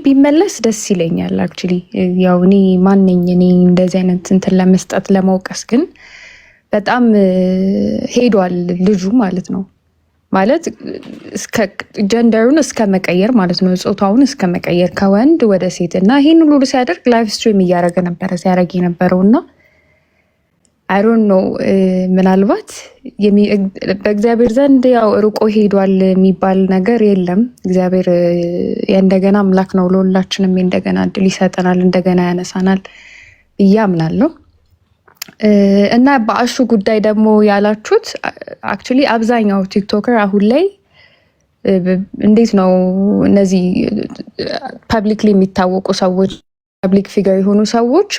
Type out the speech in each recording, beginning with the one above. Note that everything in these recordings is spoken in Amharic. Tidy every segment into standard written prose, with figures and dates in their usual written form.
ቢመለስ ደስ ይለኛል። አክቹሊ ያው እኔ ማንኝ እኔ እንደዚህ አይነት እንትን ለመስጠት ለመውቀስ ግን በጣም ሄዷል ልጁ ማለት ነው። ማለት እስከ ጀንደሩን እስከ መቀየር ማለት ነው፣ ጾታውን እስከ መቀየር ከወንድ ወደ ሴት እና ይሄን ሁሉ ሲያደርግ ላይቭ ስትሪም እያደረገ ነበረ ሲያደርግ የነበረውና አይ ዶንት ኖ ምናልባት በእግዚአብሔር ዘንድ ያው ርቆ ሄዷል የሚባል ነገር የለም። እግዚአብሔር የእንደገና አምላክ ነው። ለሁላችንም የእንደገና እድል ይሰጠናል፣ እንደገና ያነሳናል ብዬ አምናለሁ። እና በአሹ ጉዳይ ደግሞ ያላችሁት አክቹሊ አብዛኛው ቲክቶከር አሁን ላይ እንዴት ነው እነዚህ ፐብሊክሊ የሚታወቁ ሰዎች ፐብሊክ ፊገር የሆኑ ሰዎች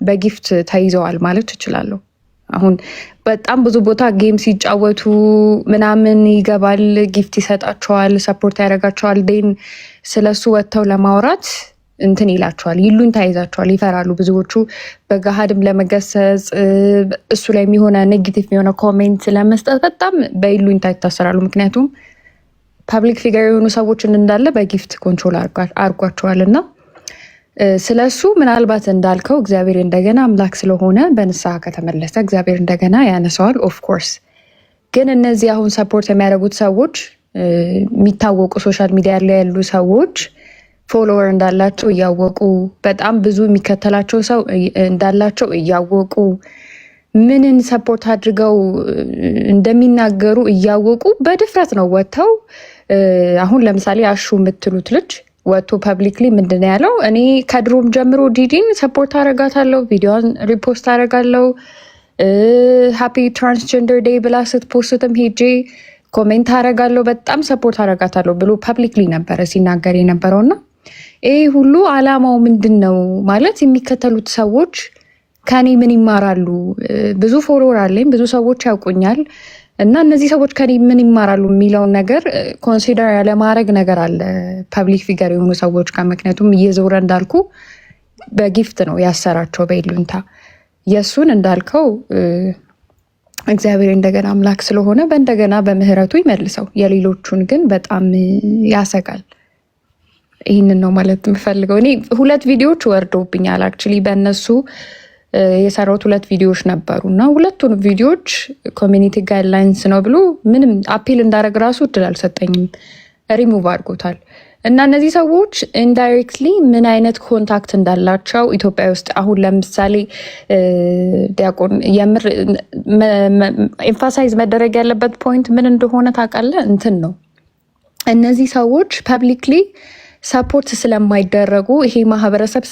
በጊፍት ተይዘዋል ማለት እችላለሁ። አሁን በጣም ብዙ ቦታ ጌም ሲጫወቱ ምናምን ይገባል፣ ጊፍት ይሰጣቸዋል፣ ሰፖርት ያደርጋቸዋል። ዴን ስለሱ ወጥተው ለማውራት እንትን ይላቸዋል፣ ይሉኝታ ይዛቸዋል፣ ይፈራሉ። ብዙዎቹ በገሃድም ለመገሰጽ እሱ ላይ የሚሆነ ኔጌቲቭ የሆነ ኮሜንት ለመስጠት በጣም በይሉኝታ ይታሰራሉ። ምክንያቱም ፐብሊክ ፊገር የሆኑ ሰዎችን እንዳለ በጊፍት ኮንትሮል አድርጓቸዋል እና ስለሱ ምናልባት እንዳልከው እግዚአብሔር እንደገና አምላክ ስለሆነ በንስሐ ከተመለሰ እግዚአብሔር እንደገና ያነሳዋል። ኦፍኮርስ ግን እነዚህ አሁን ሰፖርት የሚያደርጉት ሰዎች የሚታወቁ ሶሻል ሚዲያ ላይ ያሉ ሰዎች ፎሎወር እንዳላቸው እያወቁ በጣም ብዙ የሚከተላቸው ሰው እንዳላቸው እያወቁ ምንን ሰፖርት አድርገው እንደሚናገሩ እያወቁ በድፍረት ነው ወጥተው አሁን ለምሳሌ አሹ የምትሉት ልጅ ወጥቶ ፐብሊክሊ ምንድን ያለው እኔ ከድሮም ጀምሮ ዲዲን ሰፖርት አረጋታለሁ፣ ቪዲዮን ሪፖስት አረጋለሁ፣ ሃፒ ትራንስጀንደር ዴይ ብላ ስትፖስትም ሄጄ ኮሜንት አረጋለሁ፣ በጣም ሰፖርት አረጋታለሁ ብሎ ፐብሊክሊ ነበረ ሲናገር የነበረውና ይህ ሁሉ አላማው ምንድን ነው ማለት የሚከተሉት ሰዎች ከኔ ምን ይማራሉ? ብዙ ፎሎወር አለኝ፣ ብዙ ሰዎች ያውቁኛል እና እነዚህ ሰዎች ከኔ ምን ይማራሉ የሚለውን ነገር ኮንሲደር ያለማድረግ ነገር አለ ፐብሊክ ፊገር የሆኑ ሰዎች ጋር። ምክንያቱም እየዞረ እንዳልኩ በጊፍት ነው ያሰራቸው በይሉኝታ። የእሱን እንዳልከው እግዚአብሔር እንደገና አምላክ ስለሆነ በእንደገና በምህረቱ ይመልሰው። የሌሎቹን ግን በጣም ያሰጋል። ይህንን ነው ማለት የምፈልገው። እኔ 2 ቪዲዮዎች ወርደውብኛል አክቹሊ በእነሱ የሰራሁት 2 ቪዲዮዎች ነበሩ እና ሁለቱን ቪዲዮዎች ኮሚኒቲ ጋይድላይንስ ነው ብሎ ምንም አፒል እንዳደረግ ራሱ እድል አልሰጠኝም፣ ሪሙቭ አድርጎታል። እና እነዚህ ሰዎች ኢንዳይሬክትሊ ምን አይነት ኮንታክት እንዳላቸው ኢትዮጵያ ውስጥ አሁን ለምሳሌ ዲያቆን የምር ኤምፋሳይዝ መደረግ ያለበት ፖይንት ምን እንደሆነ ታውቃለህ? እንትን ነው እነዚህ ሰዎች ፐብሊክሊ ሰፖርት ስለማይደረጉ ይሄ ማህበረሰብ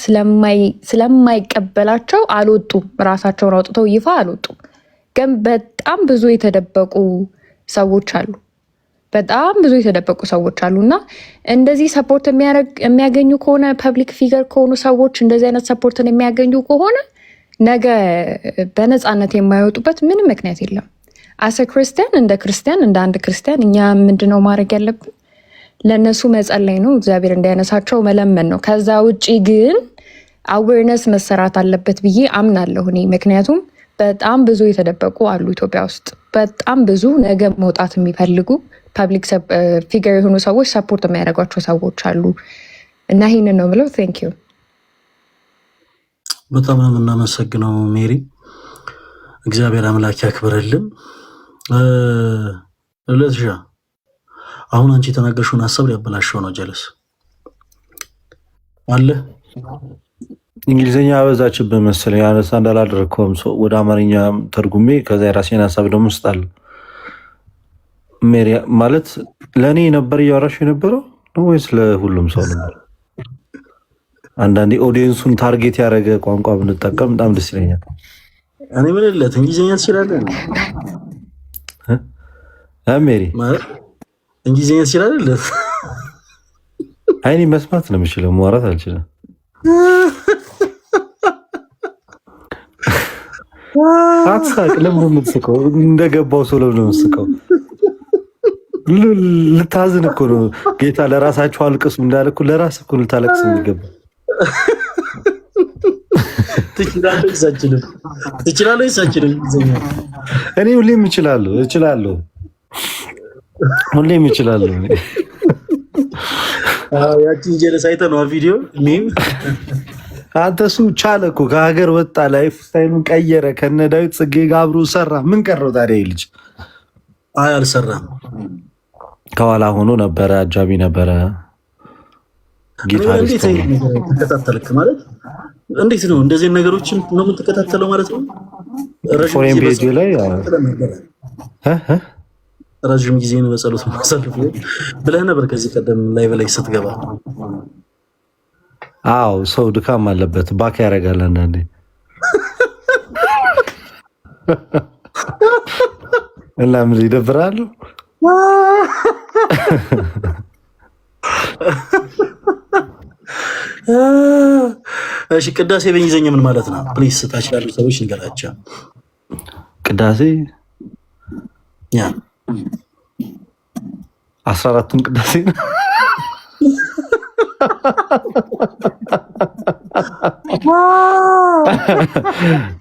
ስለማይቀበላቸው አልወጡም፣ ራሳቸውን አውጥተው ይፋ አልወጡም። ግን በጣም ብዙ የተደበቁ ሰዎች አሉ፣ በጣም ብዙ የተደበቁ ሰዎች አሉ እና እንደዚህ ሰፖርት የሚያገኙ ከሆነ ፐብሊክ ፊገር ከሆኑ ሰዎች እንደዚህ አይነት ሰፖርትን የሚያገኙ ከሆነ ነገ በነፃነት የማይወጡበት ምንም ምክንያት የለም። አሰ ክርስቲያን እንደ አንድ ክርስቲያን እኛ ምንድነው ማድረግ ያለብን? ለእነሱ መጸለይ ነው፣ እግዚአብሔር እንዲያነሳቸው መለመን ነው። ከዛ ውጭ ግን አዌርነስ መሰራት አለበት ብዬ አምናለሁ እኔ። ምክንያቱም በጣም ብዙ የተደበቁ አሉ ኢትዮጵያ ውስጥ፣ በጣም ብዙ ነገ መውጣት የሚፈልጉ ፐብሊክ ፊገር የሆኑ ሰዎች ሰፖርት የሚያደርጓቸው ሰዎች አሉ እና ይህንን ነው ብለው። ቴንክ ዩ። በጣም ነው የምናመሰግነው ሜሪ፣ እግዚአብሔር አምላክ ያክብርልን። ለትሻ አሁን አንቺ የተናገርሽውን ሀሳብ ሊያበላሸው ነው ጀለስ አለ። እንግሊዝኛ አበዛችብህ መሰለኝ። ያነሳ እንዳላደረግከውም ሰው ወደ አማርኛ ተርጉሜ ከዛ የራሴን ሀሳብ ደግሞ ስጣለሁ። ሜሪ ማለት ለእኔ ነበር እያወራሽ የነበረው ነው ወይስ ለሁሉም ሰው ነበር? አንዳንዴ ኦዲየንሱን ታርጌት ያደረገ ቋንቋ ብንጠቀም በጣም ደስ ይለኛል። እኔ ምን ልለት እንግሊዝኛ ትችላለህ ሜሪ? ማለት እንግሊዝኛ ትችላለህ? አይኔ መስማት ነው የምችለው፣ ማውራት አልችልም። አትሳቅ። ለምን የምትስቀው? እንደገባው ሰው ለምን የምትስቀው? ልታዝን እኮ ነው። ጌታ ለራሳችሁ አልቅሱ እንዳለ እኮ ለራስህ እኮ ልታለቅስ የሚገባ። ትችላለህ? እኔ ሁሌም እችላለሁ። ያቺን ጀለስ አይተህ ነው ቪዲዮ ሚም አንተ እሱ ቻለ እኮ ከሀገር ወጣ፣ ላይፍ ስታይሉን ቀየረ፣ ከነ ዳዊት ጽጌ ጋር አብሮ ሰራ። ምን ቀረው ታዲያ? ልጅ አይ አልሰራም። ከኋላ ሆኖ ነበረ፣ አጃቢ ነበረ፣ ጊታሪስት ተከታተልክ ማለት እንዴት ነው? እንደዚህ ነገሮችን ነው የምትከታተለው ማለት ነው? ፎሬን ፔጅ ላይ ረዥም ጊዜ ነው በጸሎት ማሳለፍ ብለህ ነበር ከዚህ ቀደም ላይ ስትገባ። አዎ ሰው ድካም አለበት፣ ባክ ያደርጋል አንዳንዴ። እና ምን ይደብራሉ? እሺ ቅዳሴ በእንግሊዝኛ ምን ማለት ነው? ፕሊስ ታች ያሉ ሰዎች ንገራቸው። ቅዳሴ ያ 14ቱን ቅዳሴ ነው።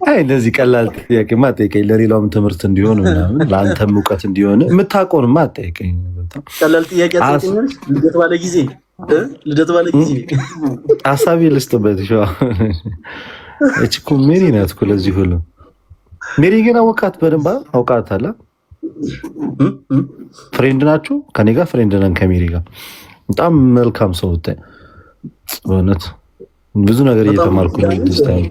አይ እንደዚህ ቀላል ጥያቄ ማጠይቀኝ ለሌላውም ትምህርት እንዲሆን ምናምን ለአንተም እውቀት እንዲሆን የምታውቀውን ማጠይቀኝ። ቀላል ጥያቄ አጠይቀኝ። ልደት ባለ ጊዜ ሀሳቤ ልስጥበት። እቺ እኮ ሜሪ ናት እኮ ለዚህ ሁሉ። ሜሪ ግን አወቃት በደንብ አውቃታለሁ። ፍሬንድ ናችሁ? ከኔ ጋር ፍሬንድ ነን ከሜሪ ጋር። በጣም መልካም ሰው ወጣ። በእውነት ብዙ ነገር እየተማርኩ ነው። ዲስታይል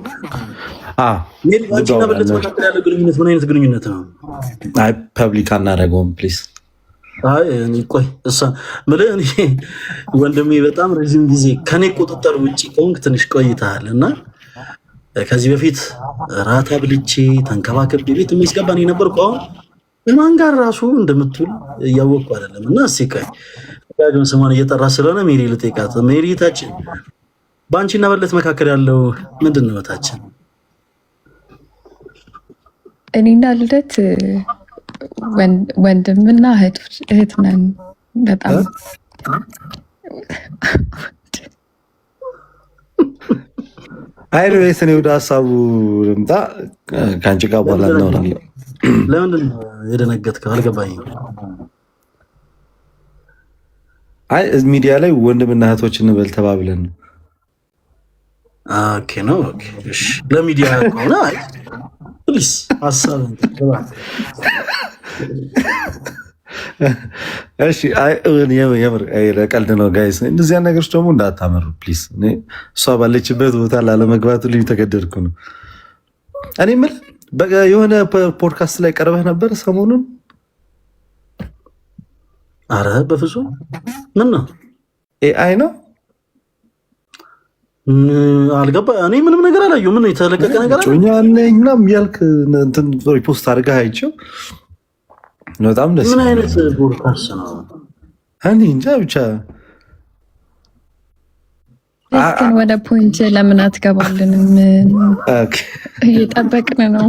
ሜሪ አንቺና በለጠ መካከል ያለው ግንኙነት ምን አይነት ግንኙነት ነው? አይ ፐብሊክ አናደርገውም ፕሊዝ። አይ እኔ ቆይ እሷ ማለት እኔ ወንድሜ በጣም ረጅም ጊዜ ከኔ ቁጥጥር ውጪ ከሆንክ ትንሽ ቆይተሃል እና ከዚህ በፊት ራታ ብልቼ ተንከባከብ ቤት የሚያስገባን የነበርኩ አሁን በማን ጋር ራሱ እንደምትውል እያወቅኩ አይደለም። እና እስኪ ግን ስሟን እየጠራ ስለሆነ ሜሪ ልጠይቃት። ሜሪ ታችን በአንቺና በለት መካከል ያለው ምንድን ነው? ታችን እኔና ልደት ወንድምና እህት ነን። በጣም አይሪስ እኔ ወደ ሀሳቡ ልምጣ። ከአንቺ ጋር በኋላ እናወራለን። ለምንድን ነው የደነገጥከው? አልገባኝም። አይ ሚዲያ ላይ ወንድምና እህቶች እንበል ተባብለን ነው። ኦኬ ነው። ኦኬ እሺ። ለሚዲያ ከሆነ አይ ፕሊስ ሀሳብ እሺ። አይ የምር ለቀልድ ነው ጋይስ። እንደዚያ ነገሮች ደግሞ እንዳታመሩ ፕሊስ። እሷ ባለችበት ቦታ ላለመግባቱ ልዩ ተገደድኩ ነው። እኔ የምልህ የሆነ ፖድካስት ላይ ቀርበህ ነበር ሰሞኑን? አረ በፍጹም። ምን ነው ኤአይ ነው? አልገባ። እኔ ምንም ነገር አላየሁም። ምን የተለቀቀ ነገር አለ? ጮኛ ነኝ ምናምን ያልክ እንትን ሪፖስት አድርገህ አይቼው በጣም ደስ። ምን አይነት ፖድካስት ነው? እኔ እንጃ ብቻ። ግን ወደ ፖይንት ለምን አትገባልንም? እየጠበቅን ነው።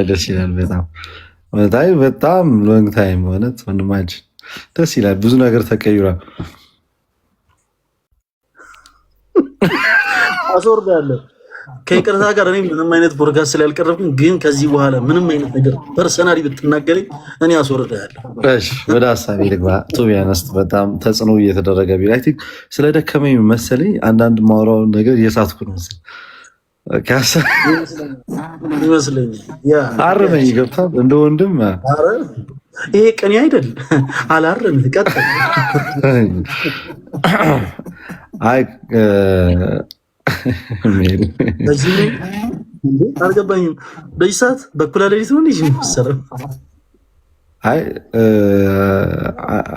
ደስ ይላል በጣም በጣም ሎንግ ታይም ሆነት ወንድማችን ደስ ይላል። ብዙ ነገር ተቀይሯል። አስወርዳለሁ ከይቅርታ ጋር እኔ ምንም አይነት ፖድካስት ላይ አልቀረብኩም፣ ግን ከዚህ በኋላ ምንም አይነት ነገር ፐርሰናሊ ብትናገረኝ እኔ አስወርዳለሁ። እሺ ወደ ሀሳቤ ልግባ። ቱቢያነስት በጣም ተጽዕኖ እየተደረገ ቢል አይ ቲንክ ስለደከመኝ መሰለኝ አንዳንድ ማውራውን ነገር እየሳትኩ ነው መሰለኝ ይመስለኛል። አረመኝ ገብቷል እንደ ወንድም። ይሄ ቅኔ አይደል? አላረም ቀጥል። አይ አልገባኝም። በዚህ ሰዓት በኩለ ሌሊት ነው እንዴ የሚሰራው? አይ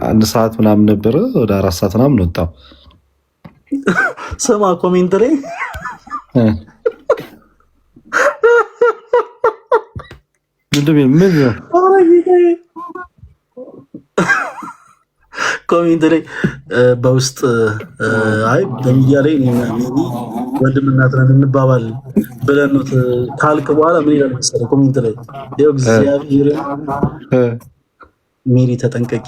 1 ሰዓት ምናምን ነበረ፣ ወደ 4 ሰዓት ምናምን ወጣው። ስማ ኮሜንት ላይ ምን ነው ኮሜንት ላይ በውስጥ አይ በሚዲያ ላይ ወንድምና እናት ነን እንባባል ብለን ነው ካልክ በኋላ ምን ይላል መሰለህ ኮሜንት ላይ ይኸው እግዚአብሔር ሜሪ ተጠንቀቂ።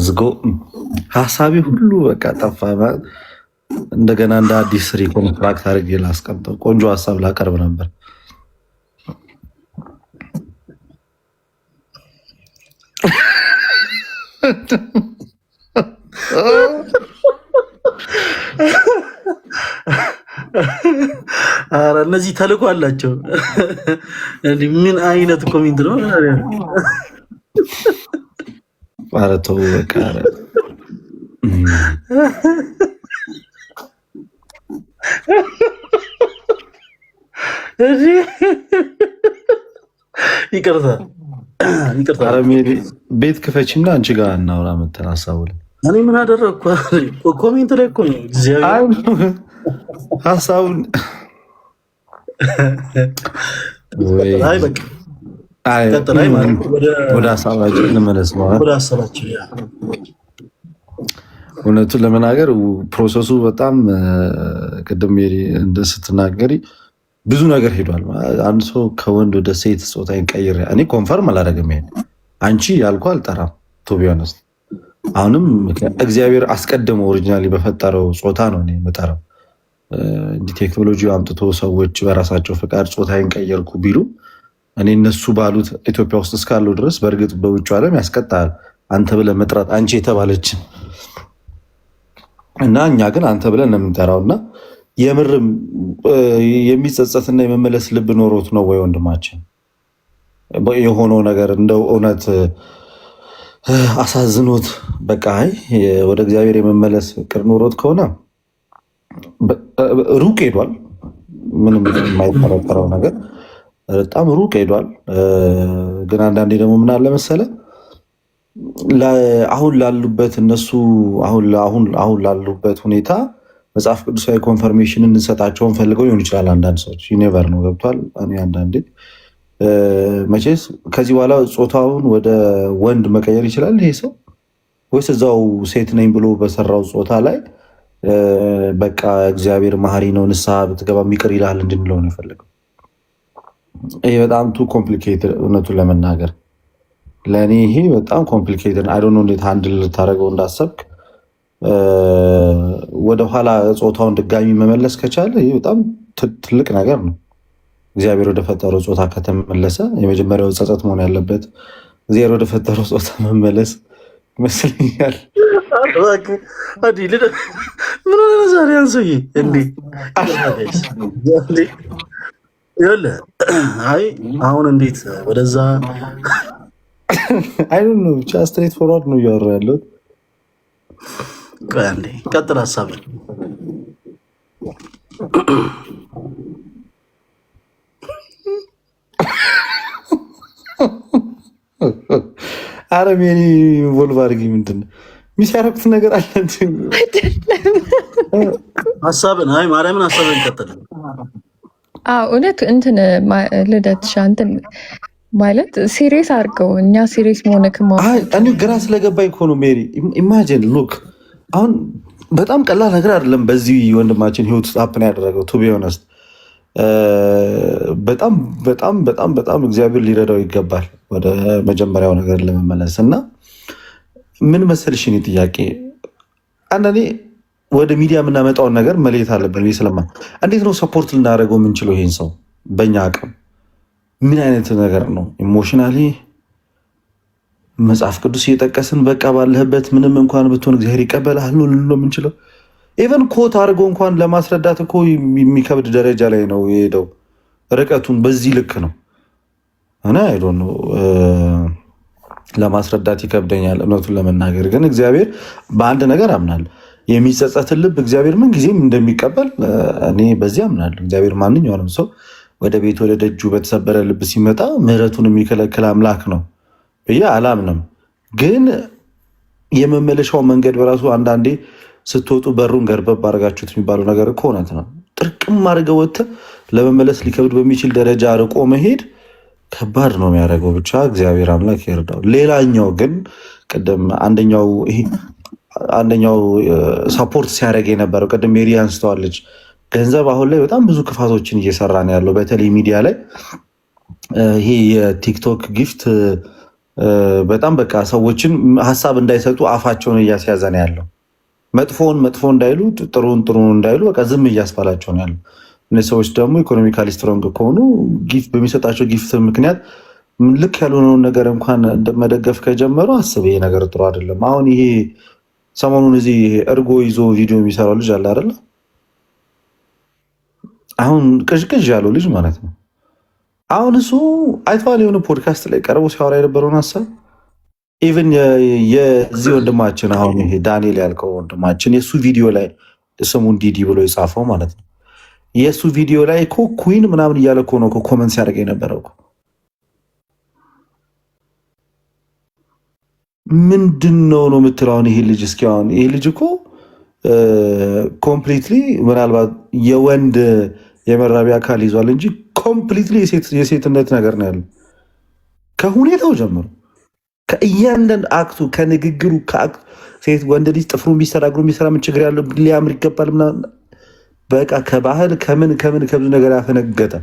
ዝጎ ሀሳቢ ሁሉ በቃ ጠፋ። እንደገና እንደ አዲስ ሪኮንስትራክት አድርጌ ላስቀምጠው ቆንጆ ሀሳብ ላቀርብ ነበር። ኧረ እነዚህ ተልእኮ አላቸው። ምን አይነት ኮሜንት ነው? ኧረ ተው በቃ ይቅርታ። ቤት ክፈችና አንቺ ጋር እናውራ መተን ሀሳቡን እኔ ምን አደረግኩ? ኮሜንት ላይ እኮ ነው ሀሳቡን ወደ ሀሳባችን እንመለስ ነው። እውነቱን ለመናገር ፕሮሰሱ በጣም ቅድም እንደ ስትናገሪ ብዙ ነገር ሄዷል። አንድ ሰው ከወንድ ወደ ሴት ጾታዬን ቀይሬ እኔ ኮንፈርም አላደረግም። ይሄን አንቺ ያልኩ አልጠራም። ቱ ቢ ኦነስት አሁንም እግዚአብሔር አስቀድሞ ኦሪጂናሊ በፈጠረው ጾታ ነው እኔ የምጠራው እንጂ ቴክኖሎጂ አምጥቶ ሰዎች በራሳቸው ፈቃድ ጾታዬን ቀየርኩ ቢሉ እኔ እነሱ ባሉት ኢትዮጵያ ውስጥ እስካለው ድረስ በእርግጥ በውጭ ዓለም ያስቀጣል አንተ ብለህ መጥራት አንቺ የተባለችን እና እኛ ግን አንተ ብለን ነው የምንጠራው። እና የምርም የሚጸጸትና የመመለስ ልብ ኖሮት ነው ወይ ወንድማችን የሆነው ነገር እንደው እውነት አሳዝኖት በቃ ወደ እግዚአብሔር የመመለስ ፍቅር ኖሮት ከሆነ ሩቅ ሄዷል። ምንም የማይጠረጠረው ነገር በጣም ሩቅ ሄዷል። ግን አንዳንዴ ደግሞ ምን አለ መሰለ አሁን ላሉበት እነሱ አሁን ላሉበት ሁኔታ መጽሐፍ ቅዱሳዊ ኮንፈርሜሽን እንሰጣቸውን ፈልገው ሊሆን ይችላል። አንዳንድ ሰዎች ኔቨር ነው ገብቷል። እኔ አንዳንዴ መቼስ ከዚህ በኋላ ጾታውን ወደ ወንድ መቀየር ይችላል ይሄ ሰው ወይስ እዛው ሴት ነኝ ብሎ በሰራው ጾታ ላይ በቃ እግዚአብሔር መሐሪ ነው ንስሐ ብትገባ የሚቅር ይልሃል እንድንለው ነው የፈለገው። ይሄ በጣም ቱ ኮምፕሊኬትድ እውነቱን ለመናገር ለእኔ ይሄ በጣም ኮምፕሊኬትድ አይ ዶንት ኖ እንዴት አንድል ልታደርገው እንዳሰብክ። ወደኋላ ጾታውን ድጋሚ መመለስ ከቻለ ይህ በጣም ትልቅ ነገር ነው። እግዚአብሔር ወደ ፈጠረው ጾታ ከተመለሰ የመጀመሪያው ጸጸት መሆን ያለበት እግዚአብሔር ወደ ፈጠረው ጾታ መመለስ ይመስለኛል። ምን ሆነ ዛሬ አንሱዬ እንዲህ አይ አሁን እንዴት ወደዛ አይ ዶንት ኖ ብቻ ስትሬት ፎርዋርድ ነው እያወራ ያለሁት። አንዴ ቀጥል ሀሳብ አረ ሜሪ ቮልቭ አድርጊ። ምንድን ነው ሚስ ያደረኩት ነገር አለ ሀሳብን አይ ማርያምን ሀሳብን ቀጥል። እውነት እንትን ልደትሻ እንትን ማለት ሲሪየስ አድርገው እኛ ሲሪየስ መሆንክማ እኔ ግራ ስለገባኝ እኮ ነው ሜሪ። ኢማጂን ሉክ አሁን በጣም ቀላል ነገር አይደለም በዚህ ወንድማችን ህይወት ውስጥ ሀፕን ያደረገው ቱ ቢ ኦነስት በጣም በጣም በጣም በጣም እግዚአብሔር ሊረዳው ይገባል ወደ መጀመሪያው ነገር ለመመለስ። እና ምን መሰልሽ እኔ ጥያቄ አንዳንዴ ወደ ሚዲያ የምናመጣውን ነገር መለየት አለብን። ስለማ እንዴት ነው ሰፖርት ልናደርገው የምንችለው ይሄን ሰው በእኛ አቅም ምን አይነት ነገር ነው? ኢሞሽናሊ መጽሐፍ ቅዱስ እየጠቀስን በቃ ባለህበት ምንም እንኳን ብትሆን እግዚአብሔር ይቀበልሃል ነው ልንለው የምንችለው? ኢቨን ኮት አድርጎ እንኳን ለማስረዳት እኮ የሚከብድ ደረጃ ላይ ነው የሄደው። ርቀቱን በዚህ ልክ ነው እና አይ ዶንት ኖ ለማስረዳት ይከብደኛል እውነቱን ለመናገር። ግን እግዚአብሔር በአንድ ነገር አምናለሁ፣ የሚጸጸትን ልብ እግዚአብሔር ምን ጊዜም እንደሚቀበል እኔ በዚህ አምናለሁ። እግዚአብሔር ማንኛውንም ሰው ወደ ቤት ወደ ደጁ በተሰበረ ልብ ሲመጣ ምሕረቱን የሚከለክል አምላክ ነው ብዬ አላምንም። ግን የመመለሻው መንገድ በራሱ አንዳንዴ ስትወጡ በሩን ገርበብ አድርጋችሁት የሚባለው ነገር እኮ እውነት ነው። ጥርቅም አድርገው ወጥተህ ለመመለስ ሊከብድ በሚችል ደረጃ ርቆ መሄድ ከባድ ነው የሚያደርገው። ብቻ እግዚአብሔር አምላክ ይርዳው። ሌላኛው ግን ቅድም አንደኛው ሰፖርት ሲያደርግ የነበረው ቅድም ሜሪ አንስተዋለች፣ ገንዘብ አሁን ላይ በጣም ብዙ ክፋቶችን እየሰራ ነው ያለው። በተለይ ሚዲያ ላይ ይሄ የቲክቶክ ጊፍት በጣም በቃ ሰዎችን ሀሳብ እንዳይሰጡ አፋቸውን እያስያዘ ነው ያለው። መጥፎውን መጥፎ እንዳይሉ፣ ጥሩን ጥሩ እንዳይሉ በቃ ዝም እያስባላቸው ነው ያለው። እነዚህ ሰዎች ደግሞ ኢኮኖሚካሊ ስትሮንግ ከሆኑ በሚሰጣቸው ጊፍት ምክንያት ልክ ያልሆነውን ነገር እንኳን መደገፍ ከጀመሩ አስብ፣ ይሄ ነገር ጥሩ አይደለም። አሁን ይሄ ሰሞኑን እዚህ እርጎ ይዞ ቪዲዮ የሚሰራው ልጅ አለ አይደለ? አሁን ቅዥቅዥ ያለው ልጅ ማለት ነው። አሁን እሱ አይተዋል፣ የሆነ ፖድካስት ላይ ቀርቦ ሲያወራ የነበረውን ሀሳብ ኢቨን የዚህ ወንድማችን አሁን ይሄ ዳንኤል ያልከው ወንድማችን የእሱ ቪዲዮ ላይ ስሙን ዲዲ ብሎ የጻፈው ማለት ነው። የእሱ ቪዲዮ ላይ እኮ ኩዊን ምናምን እያለ እኮ ነው ኮመንት ሲያደርግ የነበረው እኮ። ምንድን ነው የምትለው አሁን? ይሄ ልጅ እስኪ አሁን ይሄ ልጅ እኮ ኮምፕሊትሊ ምናልባት የወንድ የመራቢያ አካል ይዟል እንጂ ኮምፕሊትሊ የሴትነት ነገር ነው ያለው ከሁኔታው ጀምሮ ከእያንዳንድ አክቱ ከንግግሩ ከአክቱ ሴት ወንድ ልጅ ጥፍሩ ቢሰራ እግሩ ቢሰራ ምን ችግር ያለው ሊያምር ይገባል ምናምን በቃ ከባህል ከምን ከብዙ ነገር ያፈነገጠ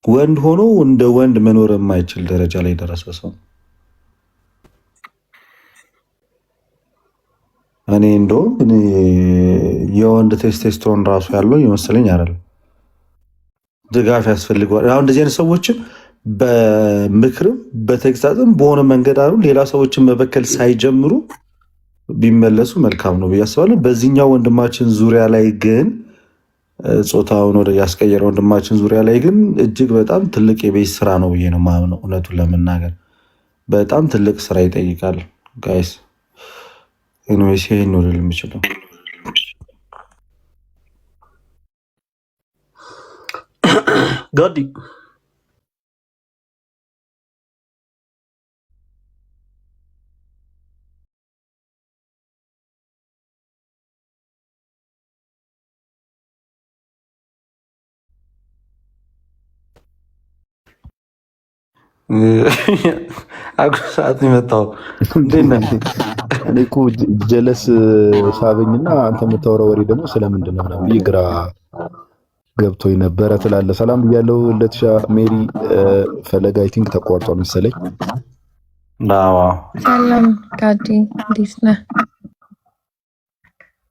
ወንድ ሆኖ እንደ ወንድ መኖር የማይችል ደረጃ ላይ ደረሰ ሰው። እኔ እንደውም የወንድ ቴስቴስትሮን ራሱ ያለው ይመስለኝ አይደለም፣ ድጋፍ ያስፈልገዋል። አሁን እንደዚህ አይነት ሰዎችን በምክርም በተግሳጽም በሆነ መንገድ አሉ ሌላ ሰዎችን መበከል ሳይጀምሩ ቢመለሱ መልካም ነው ብዬ አስባለሁ። በዚህኛው ወንድማችን ዙሪያ ላይ ግን ጾታውን ወደ ያስቀየረ ወንድማችን ዙሪያ ላይ ግን እጅግ በጣም ትልቅ የቤት ስራ ነው ብዬ ነው የማምነው። እውነቱን ለመናገር በጣም ትልቅ ስራ ይጠይቃል ጋይስ። ኤኒዌይስ ይሄን ነው ልል የምችለው። ጋዲ አጉ ሰዓት የመጣው እኔ እኮ ጀለስ ሳበኝና አንተ የምታወራው ወሬ ደግሞ ስለምንድን ነው ምናምን ብዬ ግራ ገብቶኝ ነበረ ትላለህ። ሰላም ብያለሁ። ለትሻ ሜሪ ፈለጋ አይ ቲንክ ተቋርጧል መሰለኝ። ሰላም ጋዲ እንዴት ነህ?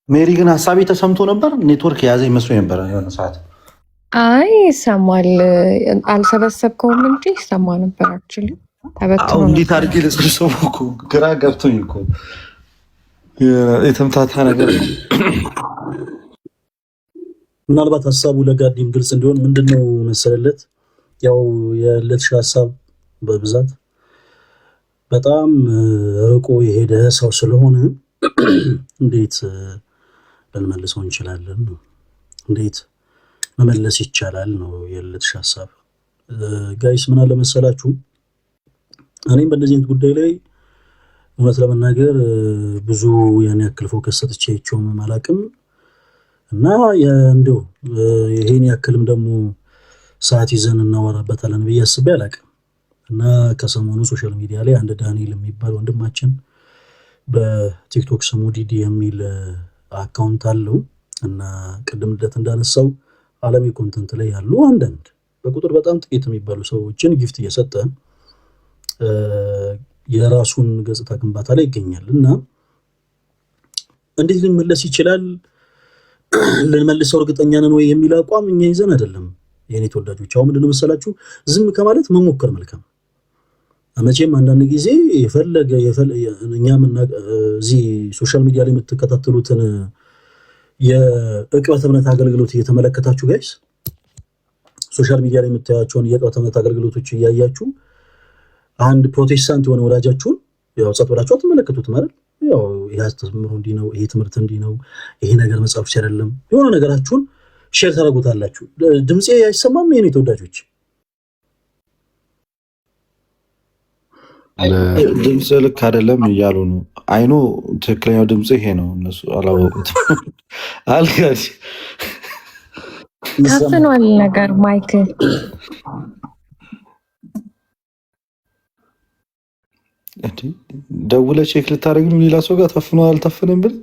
ሜሪ ግን ሀሳቤ ተሰምቶ ነበር። ኔትወርክ የያዘ ይመስሎ ነበረ የሆነ ሰዓት። አይ ይሰማል፣ አልሰበሰብከውም እንጂ ይሰማ ነበር። አክቹሊ ተበትኖ እንዴት አድርጌ ልሰብሰቡ እኮ ግራ ገብቶኝ እኮ የተምታታ ነገር። ምናልባት ሀሳቡ ለጋዲም ግልጽ እንዲሆን ምንድነው መሰለለት፣ ያው የለትሻ ሀሳብ በብዛት በጣም ርቆ የሄደ ሰው ስለሆነ እንዴት ልንመልሰው እንችላለን ነው፣ እንዴት መመለስ ይቻላል ነው የለትሻ ሀሳብ። ጋይስ ምን አለ መሰላችሁ፣ እኔም በእንደዚህ አይነት ጉዳይ ላይ እውነት ለመናገር ብዙ ያን ያክል ፎከስ ሰጥቼ አይቼውም አላውቅም እና እንደው ይሄን ያክልም ደግሞ ሰዓት ይዘን እናወራበታለን ብዬ አስቤ አላውቅም። እና ከሰሞኑ ሶሻል ሚዲያ ላይ አንድ ዳንኤል የሚባል ወንድማችን በቲክቶክ ስሙ ዲዲ የሚል አካውንት አለው እና ቅድም ልደት እንዳነሳው ዓለም ኮንተንት ላይ ያሉ አንዳንድ በቁጥር በጣም ጥቂት የሚባሉ ሰዎችን ጊፍት እየሰጠ የራሱን ገጽታ ግንባታ ላይ ይገኛል እና እንዴት ሊመለስ ይችላል? ልንመልሰው እርግጠኛ ነን ወይ የሚል አቋም እኛ ይዘን አይደለም የኔ ተወዳጆች። አሁን ምንድነው መሰላችሁ፣ ዝም ከማለት መሞከር መልካም። መቼም አንዳንድ ጊዜ የፈለገ እኛም እዚህ ሶሻል ሚዲያ ላይ የምትከታተሉትን የዕቅበተ እምነት አገልግሎት እየተመለከታችሁ ጋይስ፣ ሶሻል ሚዲያ ላይ የምታያቸውን የዕቅበተ እምነት አገልግሎቶች እያያችሁ አንድ ፕሮቴስታንት የሆነ ወዳጃችሁን ያው ጸጥ ብላችሁ አትመለከቱት ማለት ያው ይሄ አስተምሮ እንዲህ ነው፣ ይሄ ትምህርት እንዲህ ነው፣ ይሄ ነገር መጽሐፍ አይደለም፣ የሆነ ነገራችሁን ሼር ታደርጉታላችሁ። ድምጼ አይሰማም? የኔ ተወዳጆች ድምፅ ልክ አይደለም እያሉ ነው። አይኑ ትክክለኛው ድምፅ ይሄ ነው። እነሱ አላወቁት። አልጋድ ታፍኗል ነገር ማይክ ደውለህ ቼክ ልታደርግ ነው ሌላ ሰው ጋር ታፍኗል አልታፈነም ብል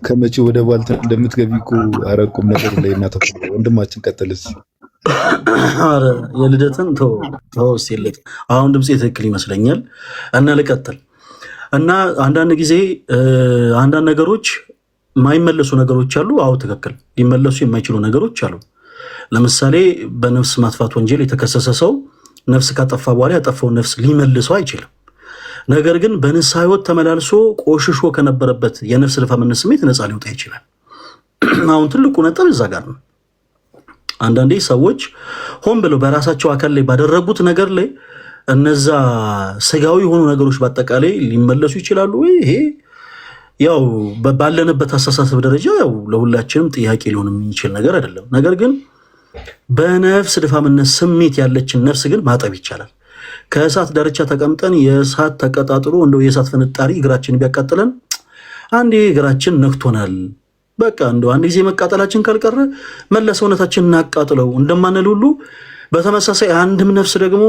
ከመቼ ወደ ቧልት እንደምትገቢ እኮ አረቁም ነገር ላይ እናተ ወንድማችን ቀጥልስ። ኧረ የልደትን ተወስ የለት አሁን ድምፄ ትክክል ይመስለኛል እና ልቀጥል እና አንዳንድ ጊዜ አንዳንድ ነገሮች የማይመለሱ ነገሮች አሉ። አዎ ትክክል፣ ሊመለሱ የማይችሉ ነገሮች አሉ። ለምሳሌ በነፍስ ማጥፋት ወንጀል የተከሰሰ ሰው ነፍስ ካጠፋ በኋላ ያጠፋውን ነፍስ ሊመልሰው አይችልም። ነገር ግን በንስሐ ሕይወት ተመላልሶ ቆሽሾ ከነበረበት የነፍስ ድፋምነት ስሜት ነፃ ሊወጣ ይችላል። አሁን ትልቁ ነጥብ እዛ ጋር ነው። አንዳንዴ ሰዎች ሆን ብለው በራሳቸው አካል ላይ ባደረጉት ነገር ላይ እነዛ ስጋዊ የሆኑ ነገሮች በአጠቃላይ ሊመለሱ ይችላሉ ወይ? ይሄ ያው ባለንበት አስተሳሰብ ደረጃ ያው ለሁላችንም ጥያቄ ሊሆን የሚችል ነገር አይደለም። ነገር ግን በነፍስ ድፋምነት ስሜት ያለችን ነፍስ ግን ማጠብ ይቻላል። ከእሳት ዳርቻ ተቀምጠን የእሳት ተቀጣጥሎ እንደው የእሳት ፍንጣሪ እግራችን ቢያቃጥለን አንዴ እግራችን ነክቶናል፣ በቃ እንደው አንድ ጊዜ መቃጠላችን ካልቀረ መላ ሰውነታችን እናቃጥለው እንደማንል ሁሉ በተመሳሳይ አንድም ነፍስ ደግሞ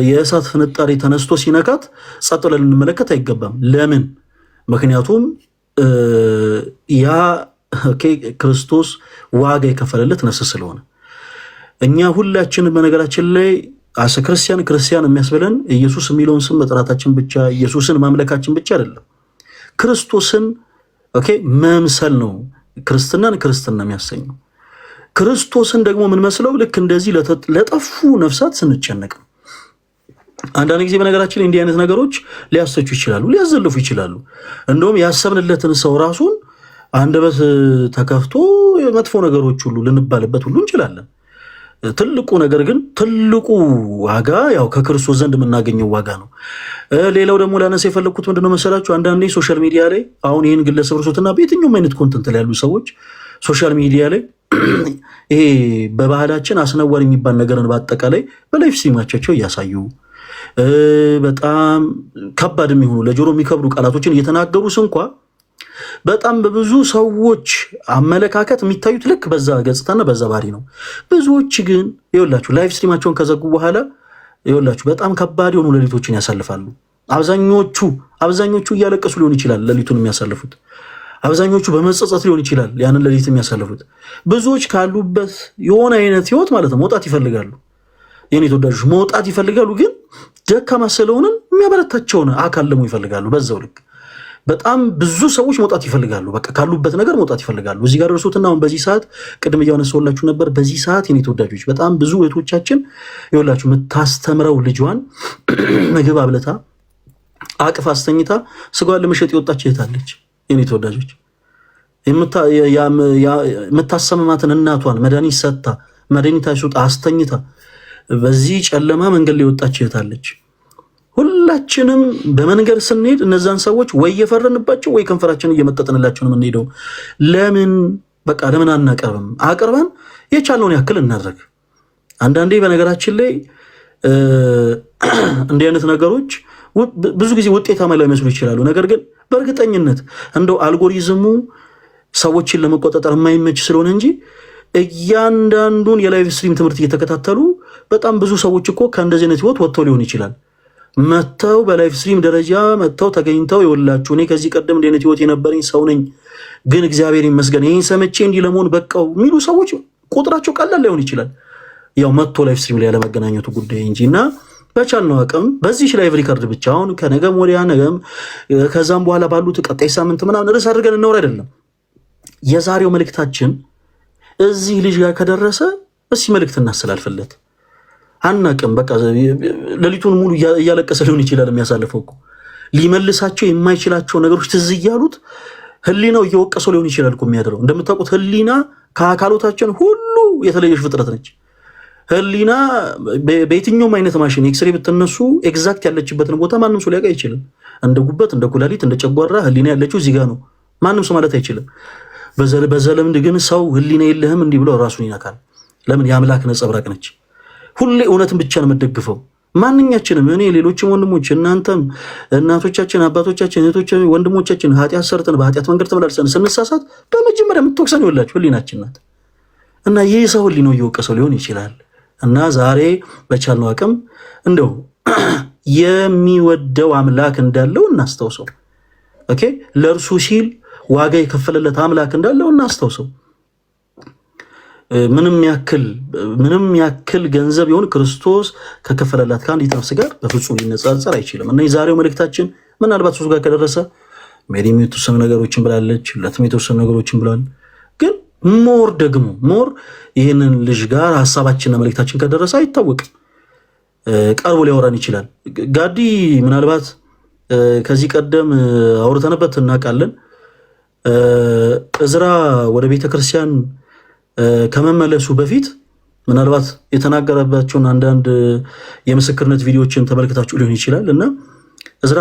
የእሳት ፍንጣሪ ተነስቶ ሲነካት ጸጥ ብለን ልንመለከት አይገባም። ለምን? ምክንያቱም ያ ክርስቶስ ዋጋ የከፈለለት ነፍስ ስለሆነ። እኛ ሁላችን በነገራችን ላይ አሰ ክርስቲያን የሚያስብለን ኢየሱስ የሚለውን ስም መጥራታችን ብቻ ኢየሱስን ማምለካችን ብቻ አይደለም፣ ክርስቶስን መምሰል ነው ክርስትና የሚያሰኘው። ክርስቶስን ደግሞ የምንመስለው ልክ እንደዚህ ለጠፉ ነፍሳት ስንጨነቅ ነው። አንዳንድ ጊዜ በነገራችን ላይ እንዲህ አይነት ነገሮች ሊያሰቹ ይችላሉ፣ ሊያዘልፉ ይችላሉ። እንደውም ያሰብንለትን ሰው ራሱን አንደበት ተከፍቶ መጥፎ ነገሮች ሁሉ ልንባልበት ሁሉ እንችላለን። ትልቁ ነገር ግን ትልቁ ዋጋ ያው ከክርስቶስ ዘንድ የምናገኘው ዋጋ ነው። ሌላው ደግሞ ላነሳ የፈለግኩት ምንድነው መሰላችሁ? አንዳንዴ ሶሻል ሚዲያ ላይ አሁን ይህን ግለሰብ ርሶትና በየትኛውም አይነት ኮንተንት ላይ ያሉ ሰዎች ሶሻል ሚዲያ ላይ ይሄ በባህላችን አስነዋሪ የሚባል ነገርን በአጠቃላይ በላይፍ ስትሪማቸው እያሳዩ በጣም ከባድ የሚሆኑ ለጆሮ የሚከብዱ ቃላቶችን እየተናገሩስ እንኳ በጣም በብዙ ሰዎች አመለካከት የሚታዩት ልክ በዛ ገጽታና በዛ ባህሪ ነው። ብዙዎች ግን ይኸውላችሁ ላይቭ ስትሪማቸውን ከዘጉ በኋላ ይኸውላችሁ በጣም ከባድ የሆኑ ሌሊቶችን ያሳልፋሉ። አብዛኞቹ እያለቀሱ ሊሆን ይችላል ሌሊቱን የሚያሳልፉት። አብዛኞቹ በመጸጸት ሊሆን ይችላል ያንን ሌሊት የሚያሳልፉት። ብዙዎች ካሉበት የሆነ አይነት ህይወት ማለት ነው መውጣት ይፈልጋሉ። የኔ ተወዳጆች መውጣት ይፈልጋሉ፣ ግን ደካማ ስለሆንን የሚያበረታቸውን አካል ደግሞ ይፈልጋሉ። በዛው ልክ በጣም ብዙ ሰዎች መውጣት ይፈልጋሉ። በቃ ካሉበት ነገር መውጣት ይፈልጋሉ። እዚህ ጋር ደርሶትና አሁን በዚህ ሰዓት ቅድም እያነሳሁላችሁ ነበር። በዚህ ሰዓት የኔ ተወዳጆች በጣም ብዙ እህቶቻችን ይኸውላችሁ የምታስተምረው ልጇን ምግብ አብለታ አቅፍ አስተኝታ ስጋዋን ለመሸጥ የወጣች እህት አለች። የኔ ተወዳጆች የምታሰማማትን እናቷን መድኃኒት ሰጥታ መድኃኒት አይሱጥ አስተኝታ በዚህ ጨለማ መንገድ ላይ የወጣች እህት አለች። ሁላችንም በመንገድ ስንሄድ እነዛን ሰዎች ወይ የፈረንባቸው ወይ ከንፈራችን እየመጠጥንላቸው ነው የምንሄደው። ለምን አናቀርብም? አቅርበን የቻለውን ያክል እናድርግ። አንዳንዴ በነገራችን ላይ እንዲህ አይነት ነገሮች ብዙ ጊዜ ውጤታማ ላይመስሉ ይችላሉ። ነገር ግን በእርግጠኝነት እንደው አልጎሪዝሙ ሰዎችን ለመቆጣጠር የማይመች ስለሆነ እንጂ እያንዳንዱን የላይቭ ስትሪም ትምህርት እየተከታተሉ በጣም ብዙ ሰዎች እኮ ከእንደዚህ አይነት ህይወት ወጥተው ሊሆን ይችላል። መጥተው በላይቭ ስትሪም ደረጃ መጥተው ተገኝተው ይወላችሁ እኔ ከዚህ ቀደም እንዲህ አይነት ህይወት የነበረኝ ሰው ነኝ፣ ግን እግዚአብሔር ይመስገን ይህን ሰምቼ እንዲህ ለመሆን በቃው የሚሉ ሰዎች ቁጥራቸው ቀላል ላይሆን ይችላል። ያው መጥቶ ላይቭ ስትሪም ላይ ያለመገናኘቱ ጉዳይ እንጂ እና በቻልነው አቅም በዚህ ላይቭ ሪካርድ ብቻ አሁን ከነገም ወዲያ ነገም ከዛም በኋላ ባሉት ቀጣይ ሳምንት ምናምን ርዕስ አድርገን እናወራ አይደለም። የዛሬው መልእክታችን እዚህ ልጅ ጋር ከደረሰ እስኪ መልእክት እናስተላልፍለት። አናቅም በቃ ሌሊቱን ሙሉ እያለቀሰ ሊሆን ይችላል የሚያሳልፈው እኮ ሊመልሳቸው የማይችላቸው ነገሮች ትዝ እያሉት ህሊናው እየወቀሰው ሊሆን ይችላል እኮ የሚያድረው። እንደምታውቁት ህሊና ከአካሎታችን ሁሉ የተለየች ፍጥረት ነች። ህሊና በየትኛውም አይነት ማሽን ኤክስሬ ብትነሱ ኤግዛክት ያለችበትን ቦታ ማንም ሰው ሊያውቅ አይችልም። እንደ ጉበት፣ እንደ ኩላሊት፣ እንደ ጨጓራ ህሊና ያለችው እዚህ ጋር ነው። ማንም ሰው ማለት አይችልም። በዘለምድ ግን ሰው ህሊና የለህም እንዲህ ብለው ራሱን ይነካል። ለምን? የአምላክ ነጸብራቅ ነች። ሁሌ እውነትን ብቻ ነው የምትደግፈው። ማንኛችንም እኔ፣ ሌሎችም ወንድሞች፣ እናንተም፣ እናቶቻችን፣ አባቶቻችን፣ እህቶቻችን፣ ወንድሞቻችን ኃጢአት ሰርተን በኃጢአት መንገድ ተመላልሰን ስንሳሳት በመጀመሪያ የምትወቅሰን ይወላችሁ ህሊናችን ናት። እና ይህ ሰው ህሊናው እየወቀሰው ሊሆን ይችላል። እና ዛሬ በቻልነው አቅም እንደው የሚወደው አምላክ እንዳለው እናስታውሰው። ለእርሱ ሲል ዋጋ የከፈለለት አምላክ እንዳለው እናስታውሰው። ምንም ያክል ገንዘብ ይሁን ክርስቶስ ከከፈለላት ከአንዲት ነፍስ ጋር በፍጹም ሊነጻጸር አይችልም። እና የዛሬው መልእክታችን ምናልባት እሱ ጋር ከደረሰ ሜሪም የተወሰኑ ነገሮችን ብላለች፣ ሁለትም የተወሰኑ ነገሮችን ብሏል። ግን ሞር ይህንን ልጅ ጋር ሀሳባችንና መልእክታችን ከደረሰ አይታወቅም፣ ቀርቦ ሊያወራን ይችላል። ጋዲ ምናልባት ከዚህ ቀደም አውርተንበት እናውቃለን። እዝራ ወደ ቤተክርስቲያን ከመመለሱ በፊት ምናልባት የተናገረባቸውን አንዳንድ የምስክርነት ቪዲዮዎችን ተመልክታችሁ ሊሆን ይችላል እና እዝራ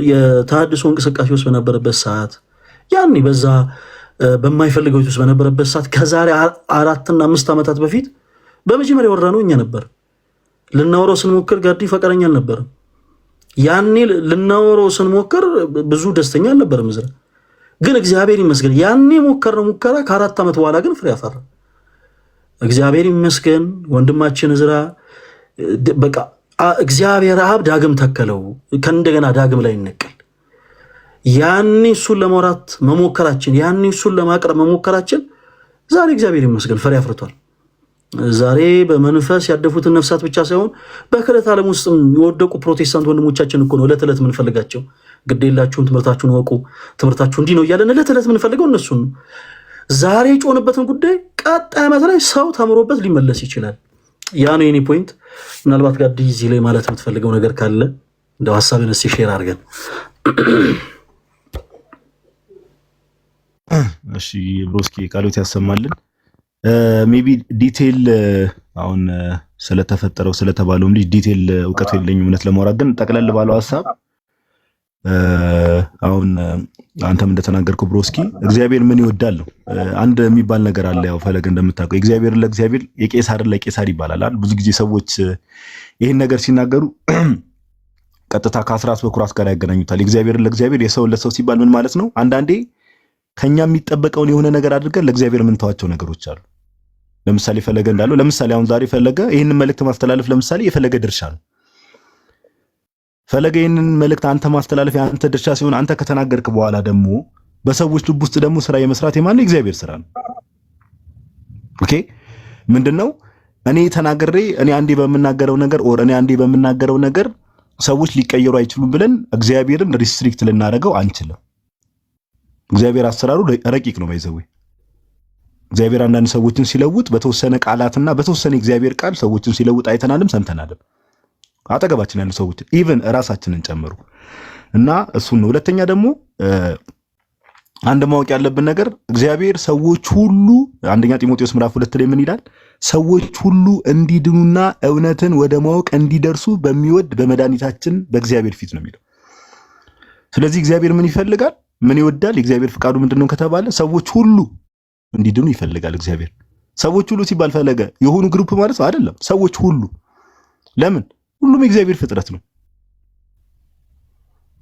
የተሃድሶ እንቅስቃሴ ውስጥ በነበረበት ሰዓት ያኔ በዛ በማይፈልገው ውስጥ በነበረበት ሰዓት ከዛሬ 4 እና 5 ዓመታት በፊት በመጀመሪያ ወራነው እኛ ነበር። ልናወራው ስንሞክር ጋዲ ፈቃደኛ አልነበረም። ያኔ ልናወራው ስንሞክር ብዙ ደስተኛ አልነበረም እዝራ። ግን እግዚአብሔር ይመስገን ያኔ ሞከርነው ሙከራ ከ4 ዓመት በኋላ ግን ፍሬ አፈራ። እግዚአብሔር ይመስገን ወንድማችን እዝራ በቃ እግዚአብሔር አብ ዳግም ተከለው፣ ከእንደገና ዳግም ላይ ይነቀል። ያኔ እሱን ለማውራት መሞከራችን፣ ያኔ እሱን ለማቅረብ መሞከራችን ዛሬ እግዚአብሔር ይመስገን ፍሬ አፍርቷል። ዛሬ በመንፈስ ያደፉትን ነፍሳት ብቻ ሳይሆን በክህደት ዓለም ውስጥም የወደቁ ፕሮቴስታንት ወንድሞቻችን እኮ ነው ዕለት ዕለት የምንፈልጋቸው። ግዴላችሁን ትምህርታችሁን ወቁ፣ ትምህርታችሁ እንዲህ ነው እያለን ዕለት ዕለት የምንፈልገው እነሱን ነው። ዛሬ የጮንበትን ጉዳይ ቀጣይ ዓመት ላይ ሰው ተምሮበት ሊመለስ ይችላል። ያ ነው የኔ ፖይንት። ምናልባት ጋር እዚህ ላይ ማለት የምትፈልገው ነገር ካለ እንደው ሀሳብን እስኪ ሼር አድርገን። እሺ ብሮስኪ ቃሎት ያሰማልን። ሜቢ ዲቴል አሁን ስለተፈጠረው ስለተባለው ልጅ ዲቴል እውቀቱ የለኝም እውነት ለማውራት ግን ጠቅለል ባለው ሀሳብ አሁን አንተም እንደተናገርከው ብሮስኪ እግዚአብሔር ምን ይወዳል ነው። አንድ የሚባል ነገር አለ። ያው ፈለገ እንደምታውቀው እግዚአብሔር ለእግዚአብሔር የቄሳርን ለቄሳር ይባላል። ብዙ ጊዜ ሰዎች ይህን ነገር ሲናገሩ ቀጥታ ከአስራት በኩራት ጋር ያገናኙታል። እግዚአብሔርን ለእግዚአብሔር የሰውን ለሰው ሲባል ምን ማለት ነው? አንዳንዴ ከኛ የሚጠበቀውን የሆነ ነገር አድርገን ለእግዚአብሔር የምንተዋቸው ነገሮች አሉ። ለምሳሌ ፈለገ እንዳለው ለምሳሌ አሁን ዛሬ ፈለገ ይህንን መልእክት ማስተላለፍ ለምሳሌ የፈለገ ድርሻ ነው። ፈለገ ይህንን መልእክት አንተ ማስተላለፍ የአንተ ድርሻ ሲሆን አንተ ከተናገርክ በኋላ ደግሞ በሰዎች ልብ ውስጥ ደግሞ ስራ የመስራት የማን እግዚአብሔር ስራ ነው። ኦኬ ምንድነው እኔ ተናግሬ እኔ አንዴ በመናገረው ነገር ኦር እኔ አንዴ በመናገረው ነገር ሰዎች ሊቀየሩ አይችሉም ብለን እግዚአብሔርን ሪስትሪክት ልናደርገው አንችልም። እግዚአብሔር አሰራሩ ረቂቅ ነው። ባይዘው እግዚአብሔር አንዳንድ ሰዎችን ሲለውጥ በተወሰነ ቃላትና በተወሰነ እግዚአብሔር ቃል ሰዎችን ሲለውጥ አይተናልም ሰምተናልም። አጠገባችን ያሉ ሰዎች ኢቭን ራሳችንን ጨምሩ እና እሱን ነው። ሁለተኛ ደግሞ አንድ ማወቅ ያለብን ነገር እግዚአብሔር ሰዎች ሁሉ አንደኛ ጢሞቴዎስ ምዕራፍ 2 ላይ ምን ይላል? ሰዎች ሁሉ እንዲድኑና እውነትን ወደ ማወቅ እንዲደርሱ በሚወድ በመድኃኒታችን በእግዚአብሔር ፊት ነው የሚለው። ስለዚህ እግዚአብሔር ምን ይፈልጋል? ምን ይወዳል? የእግዚአብሔር ፍቃዱ ምንድነው ከተባለ ሰዎች ሁሉ እንዲድኑ ይፈልጋል እግዚአብሔር። ሰዎች ሁሉ ሲባል ፈለገ የሆኑ ግሩፕ ማለት ነው አይደለም። ሰዎች ሁሉ ለምን? ሁሉም የእግዚአብሔር ፍጥረት ነው።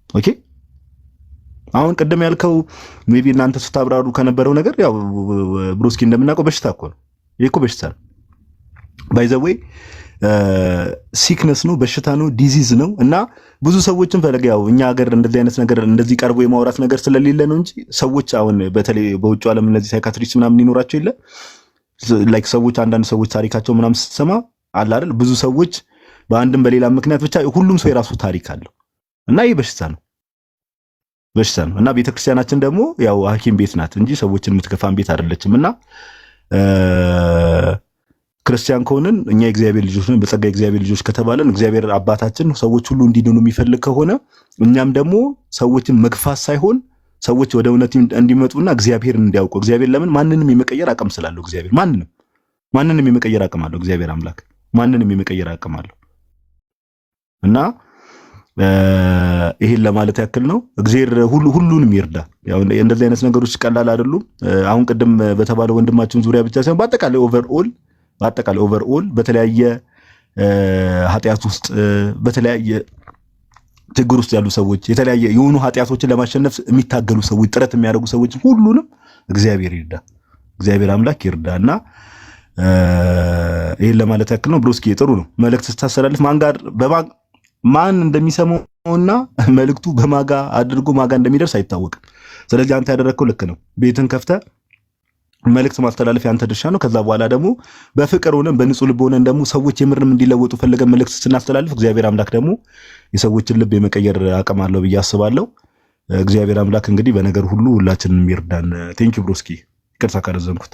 ኦኬ አሁን ቀደም ያልከው ሜቢ እናንተ ስታብራሩ ከነበረው ነገር ያው ብሩስኪ እንደምናውቀው በሽታ እኮ ነው። ይሄ እኮ በሽታ ነው። ባይ ዘ ዌይ ሲክነስ ነው፣ በሽታ ነው፣ ዲዚዝ ነው። እና ብዙ ሰዎችን ፈለገ ያው እኛ ሀገር እንደዚህ አይነት ነገር እንደዚህ ቀርቦ የማውራት ነገር ስለሌለ ነው እንጂ ሰዎች አሁን በተለይ በውጭ ዓለም እነዚህ ሳይካትሪስት ምናምን ይኖራቸው የለ ላይክ ሰዎች አንዳንድ ሰዎች ታሪካቸው ምናምን ስትሰማ አለ አይደል ብዙ ሰዎች በአንድም በሌላ ምክንያት ብቻ ሁሉም ሰው የራሱ ታሪክ አለው እና ይሄ በሽታ ነው እና ቤተክርስቲያናችን ደግሞ ያው ሐኪም ቤት ናት እንጂ ሰዎችን የምትከፋን ቤት አይደለችም። እና ክርስቲያን ከሆነን እኛ የእግዚአብሔር ልጆች ነን። በጸጋ የእግዚአብሔር ልጆች ከተባለን እግዚአብሔር አባታችን ሰዎች ሁሉ እንዲድኑ የሚፈልግ ከሆነ እኛም ደግሞ ሰዎችን መግፋት ሳይሆን ሰዎች ወደ እውነት እንዲመጡና እግዚአብሔርን እንዲያውቁ እግዚአብሔር ለምን ማንንም የመቀየር አቅም ስላለው እግዚአብሔር ማንንም የመቀየር አቅም አለው። እግዚአብሔር አምላክ ማንንም የመቀየር አቅም አለው እና ይሄን ለማለት ያክል ነው። እግዚአብሔር ሁሉንም ይርዳ። ያው እንደዚህ አይነት ነገሮች ቀላል አይደሉም። አሁን ቅድም በተባለው ወንድማችን ዙሪያ ብቻ ሳይሆን በአጠቃላይ ኦቨርኦል በተለያየ ኃጢአት ውስጥ በተለያየ ችግር ውስጥ ያሉ ሰዎች የተለያየ የሆኑ ኃጢአቶችን ለማሸነፍ የሚታገሉ ሰዎች ጥረት የሚያደርጉ ሰዎች ሁሉንም እግዚአብሔር ይርዳ። እግዚአብሔር አምላክ ይርዳና ይሄን ለማለት ያክል ነው። ብሮስኪ ጥሩ ነው። መልእክት ስታስተላልፍ ማን እንደሚሰማውና መልእክቱ በማጋ አድርጎ ማጋ እንደሚደርስ አይታወቅም። ስለዚህ አንተ ያደረግከው ልክ ነው። ቤትን ከፍተህ መልእክት ማስተላለፍ ያንተ ድርሻ ነው። ከዛ በኋላ ደግሞ በፍቅር ሆነን በንጹህ ልብ ሆነን ደግሞ ሰዎች የምርም እንዲለወጡ ፈልገን መልእክት ስናስተላልፍ እግዚአብሔር አምላክ ደግሞ የሰዎችን ልብ የመቀየር አቅም አለው ብዬ አስባለሁ። እግዚአብሔር አምላክ እንግዲህ በነገር ሁሉ ሁላችንን ይርዳን። ቴንክ ዩ ብሮስኪ፣ ይቅርታ ካረዘምኩት።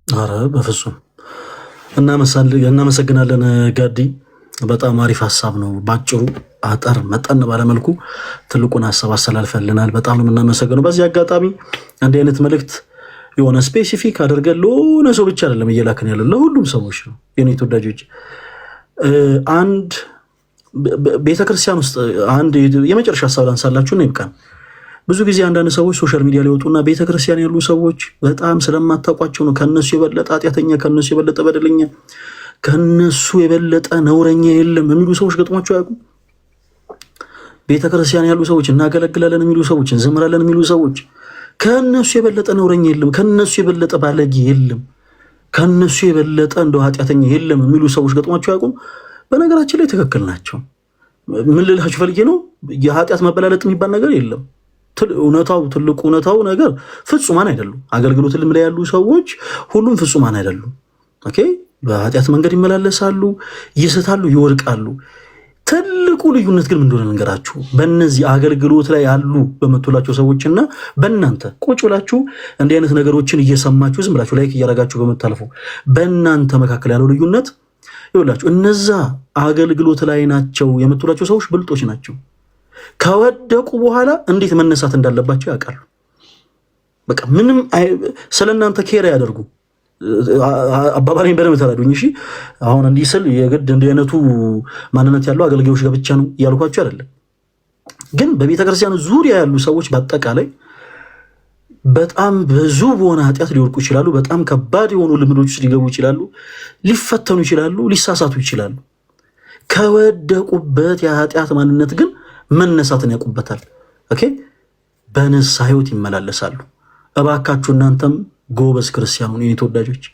አረ በፍጹም እናመሰግናለን ጋዲ። በጣም አሪፍ ሀሳብ ነው። ባጭሩ አጠር መጠን ባለመልኩ ትልቁን ሀሳብ አስተላልፈልናል። በጣም ነው የምናመሰግነው። በዚህ አጋጣሚ እንዲህ አይነት መልእክት የሆነ ስፔሲፊክ አድርገን ለሆነ ሰው ብቻ አይደለም እየላክን ያለን፣ ለሁሉም ሰዎች ነው። የኔ ተወዳጆች፣ አንድ ቤተክርስቲያን ውስጥ አንድ የመጨረሻ ሀሳብ ላንሳላችሁ ነው ይብቃን። ብዙ ጊዜ አንዳንድ ሰዎች ሶሻል ሚዲያ ላይ ወጡና ቤተክርስቲያን ያሉ ሰዎች በጣም ስለማታውቋቸው ነው ከነሱ የበለጠ ኃጢአተኛ፣ ከነሱ የበለጠ በደለኛ፣ ከነሱ የበለጠ ነውረኛ የለም የሚሉ ሰዎች ገጥሟቸው ያውቁ? ቤተክርስቲያን ያሉ ሰዎች እናገለግላለን የሚሉ ሰዎች፣ እንዘምራለን የሚሉ ሰዎች ከነሱ የበለጠ ነውረኛ የለም፣ ከነሱ የበለጠ ባለጌ የለም፣ ከነሱ የበለጠ እንደው ኃጢአተኛ የለም የሚሉ ሰዎች ገጥሟቸው ያውቁ? በነገራችን ላይ ትክክል ናቸው። ምን ልላችሁ ፈልጌ ነው፣ የኃጢአት መበላለጥ የሚባል ነገር የለም። እውነታው ትልቁ እውነታው ነገር ፍጹማን አይደሉም። አገልግሎት ልም ላይ ያሉ ሰዎች ሁሉም ፍጹማን አይደሉም። ኦኬ፣ በኃጢአት መንገድ ይመላለሳሉ፣ ይስታሉ፣ ይወድቃሉ። ትልቁ ልዩነት ግን ምን እንደሆነ ልንገራችሁ። በእነዚህ አገልግሎት ላይ ያሉ በመቱላቸው ሰዎችና በእናንተ ቁጭ ብላችሁ እንዲህ አይነት ነገሮችን እየሰማችሁ ዝም ብላችሁ ላይክ እያደረጋችሁ በመታለፉ በእናንተ መካከል ያለው ልዩነት ይኸውላችሁ፣ እነዛ አገልግሎት ላይ ናቸው የመቱላቸው ሰዎች ብልጦች ናቸው። ከወደቁ በኋላ እንዴት መነሳት እንዳለባቸው ያውቃሉ። በቃ ምንም ስለእናንተ ኬር ያደርጉ። አባባሌን በደንብ ተረዱኝ እሺ። አሁን እንዲህ ስል የግድ እንዲህ አይነቱ ማንነት ያለው አገልጋዮች ጋር ብቻ ነው እያልኳቸው አይደለም። ግን በቤተክርስቲያኑ ዙሪያ ያሉ ሰዎች በአጠቃላይ በጣም ብዙ በሆነ ኃጢአት ሊወርቁ ይችላሉ። በጣም ከባድ የሆኑ ልምዶች ውስጥ ሊገቡ ይችላሉ። ሊፈተኑ ይችላሉ። ሊሳሳቱ ይችላሉ። ከወደቁበት የኃጢአት ማንነት ግን መነሳትን ያውቁበታል። ኦኬ፣ በንስሐ ሕይወት ይመላለሳሉ። እባካችሁ እናንተም ጎበዝ ክርስቲያኑን የኔ ተወዳጆች፣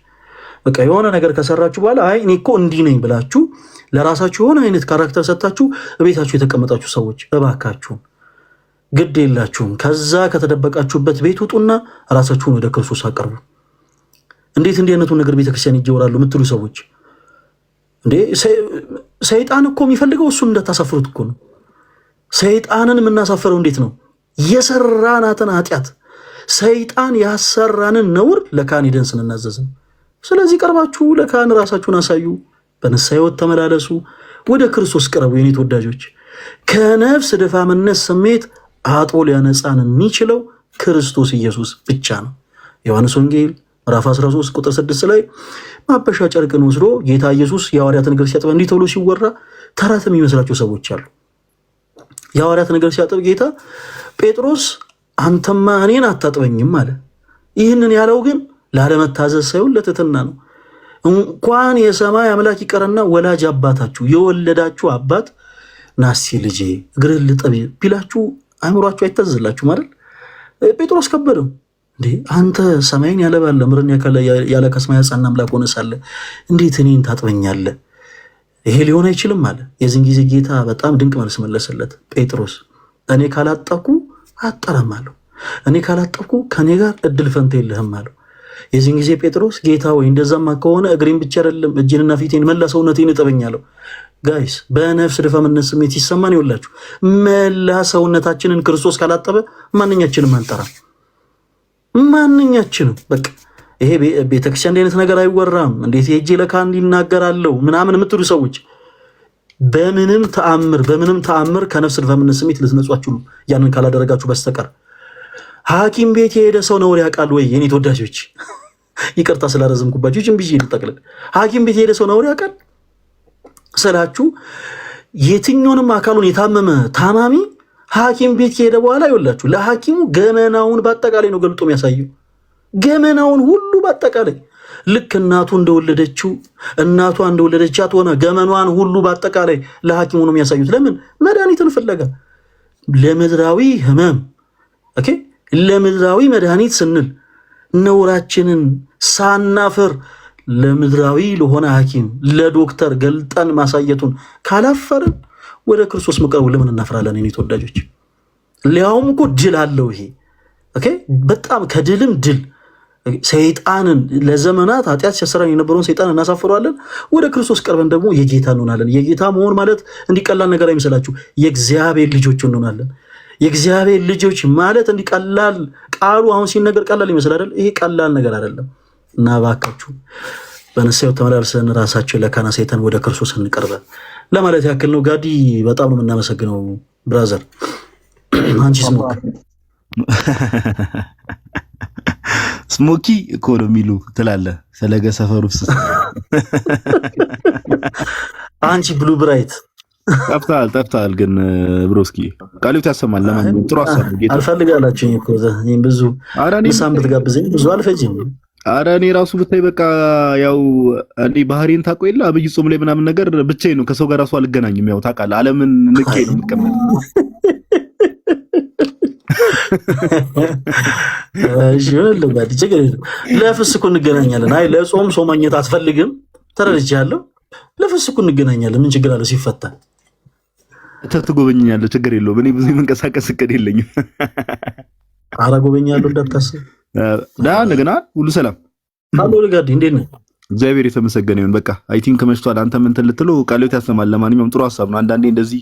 በቃ የሆነ ነገር ከሰራችሁ በኋላ አይ እኔ እኮ እንዲህ ነኝ ብላችሁ ለራሳችሁ የሆነ አይነት ካራክተር ሰጥታችሁ ቤታችሁ የተቀመጣችሁ ሰዎች እባካችሁን ግድ የላችሁም። ከዛ ከተደበቃችሁበት ቤት ውጡና ራሳችሁን ወደ ክርስቶስ አቀርቡ። እንዴት እንዲህ አይነቱን ነገር ቤተክርስቲያን ይጀወራሉ የምትሉ ሰዎች እንዴ፣ ሰይጣን እኮ የሚፈልገው እሱን እንደታሳፍሩት እኮ ነው። ሰይጣንን የምናሳፈረው እንዴት ነው? የሰራናትን ኃጢአት ሰይጣን ያሰራንን ነውር ለካህን ሄደን ስንናዘዝ ነው። ስለዚህ ቀርባችሁ ለካህን ራሳችሁን አሳዩ፣ በንስሐ ሕይወት ተመላለሱ፣ ወደ ክርስቶስ ቅረቡ። የኔ ተወዳጆች፣ ከነፍስ ድፋምነት ስሜት አጥቦ ሊያነጻን የሚችለው ክርስቶስ ኢየሱስ ብቻ ነው። ዮሐንስ ወንጌል ምዕራፍ 13 ቁጥር 6 ላይ ማበሻ ጨርቅን ወስዶ ጌታ ኢየሱስ የሐዋርያትን እግር ሲያጥብ እንዲህ ተብሎ ሲወራ ተረት የሚመስላቸው ሰዎች አሉ። የሐዋርያትን እግር ሲያጥብ ጌታ ጴጥሮስ አንተማ እኔን አታጥበኝም አለ። ይህንን ያለው ግን ላለመታዘዝ ሳይሆን ለትህትና ነው። እንኳን የሰማይ አምላክ ይቀርና ወላጅ አባታችሁ የወለዳችሁ አባት ናሲ ልጄ እግርህን ልጠብ ቢላችሁ አእምሯችሁ አይታዘዝላችሁ ማለት ጴጥሮስ ከበደው። እንዴ አንተ ሰማይን ያለባለ ምድርን ያለ ከሰማይ ያጸና አምላክ ሆነ ሳለ እንዴት እኔን ታጥበኛለህ? ይሄ ሊሆን አይችልም አለ። የዚህን ጊዜ ጌታ በጣም ድንቅ መልስ መለሰለት። ጴጥሮስ እኔ ካላጠብኩ አጠራማለሁ፣ እኔ ካላጠብኩ ከኔ ጋር እድል ፈንታ የለህም አለው። የዚህን ጊዜ ጴጥሮስ ጌታ ወይ እንደዛማ ከሆነ እግሬን ብቻ አይደለም እጄንና ፊቴን መላ ሰውነቴን እጠበኛለሁ። ጋይስ በነፍስ ድፋምነት ስሜት ሲሰማን ይወላችሁ መላ ሰውነታችንን ክርስቶስ ካላጠበ ማንኛችንም አንጠራም። ማንኛችንም በቃ ይሄ ቤተክርስቲያን እንዲህ አይነት ነገር አይወራም፣ እንዴት የእጄ ለካህን ይናገራለሁ ምናምን የምትሉ ሰዎች በምንም ተአምር ከነፍስ ድፋምነት ስሜት ልትነጿችሁ ነው፣ ያንን ካላደረጋችሁ በስተቀር። ሐኪም ቤት የሄደ ሰው ነውር ያውቃል ወይ? የኔ ተወዳጆች ይቅርታ ስላረዘምኩባችሁ ጅም ብዬ ልጠቅልል። ሐኪም ቤት የሄደ ሰው ነውር ያውቃል ስላችሁ የትኛውንም አካሉን የታመመ ታማሚ ሐኪም ቤት ከሄደ በኋላ ይወላችሁ ለሐኪሙ ገመናውን በአጠቃላይ ነው ገልጦ የሚያሳየው። ገመናውን ሁሉ በአጠቃላይ ልክ እናቷ እንደወለደቻት ሆነ ገመኗን ሁሉ በአጠቃላይ ለሐኪሙ ነው የሚያሳዩት። ለምን? መድኃኒትን ፍለጋ ለምድራዊ ህመም ኦኬ፣ ለምድራዊ መድኃኒት ስንል ነውራችንን ሳናፍር ለምድራዊ ለሆነ ሐኪም ለዶክተር ገልጠን ማሳየቱን ካላፈርን ወደ ክርስቶስ መቅረቡ ለምን እናፍራለን? እኔ ተወዳጆች ሊያውም እኮ ድል አለው ይሄ። ኦኬ በጣም ከድልም ድል ሰይጣንን ለዘመናት ኃጢአት ሲያሰራ የነበረውን ሰይጣን እናሳፍረዋለን። ወደ ክርስቶስ ቀርበን ደግሞ የጌታ እንሆናለን። የጌታ መሆን ማለት እንዲቀላል ነገር አይመስላችሁ። የእግዚአብሔር ልጆች እንሆናለን። የእግዚአብሔር ልጆች ማለት እንዲቀላል ቃሉ አሁን ሲነገር ቀላል ይመስል አይደል? ይሄ ቀላል ነገር አይደለም። እና እባካችሁ በንስሐ ተመላልሰን ራሳችን ለካና ሰይጣን ወደ ክርስቶስ እንቀርበ ለማለት ያክል ነው። ጋዲ በጣም ነው የምናመሰግነው ብራዘር። አንቺ ስሞኪ እኮ ነው የሚሉ ትላለህ ፈለገ ሰፈር ውስጥ አንቺ ብሉ ብራይት ጠፍተሃል። ግን ብሮስኪ ቃልዮት ያሰማል። ለማንኛውም ጥሩ ሀሳብ ጌታ አልፈልጋላችሁኝ እኮ ብዙ ምሳም ብትጋብዘኝ ብዙ አልፈጅም። አረ እኔ ራሱ ብታይ በቃ ያው እኔ ባህሪን ታውቀው የለ አብይ ጾም ላይ ምናምን ነገር ብቻዬን ነው፣ ከሰው ጋር ራሱ አልገናኝም። ያው ታውቃለህ ዓለምን ንቄ ነው የምቀመጥ። ለፍስኩ እንገናኛለን። አይ ለጾም ሰው ማግኘት አትፈልግም፣ ተረድቻለሁ። ለፍስኩ እንገናኛለን። ምን ችግር አለው ሲፈታ? ትጎበኛለህ፣ ችግር የለውም። እኔ ብዙ የመንቀሳቀስ እቅድ የለኝም። ኧረ ጎበኛለሁ እንዳታስብ። እንደገና ሁሉ ሰላም አሎ ልጋዲ እንዴት ነህ? እግዚአብሔር የተመሰገነ ይሁን። በቃ አይ ቲንክ መሽቷል። አንተ ምን እንትን ልትለው ቃልዮት ያሰማል። ለማንኛውም ጥሩ ሀሳብ ነው። አንዳንዴ እንደዚህ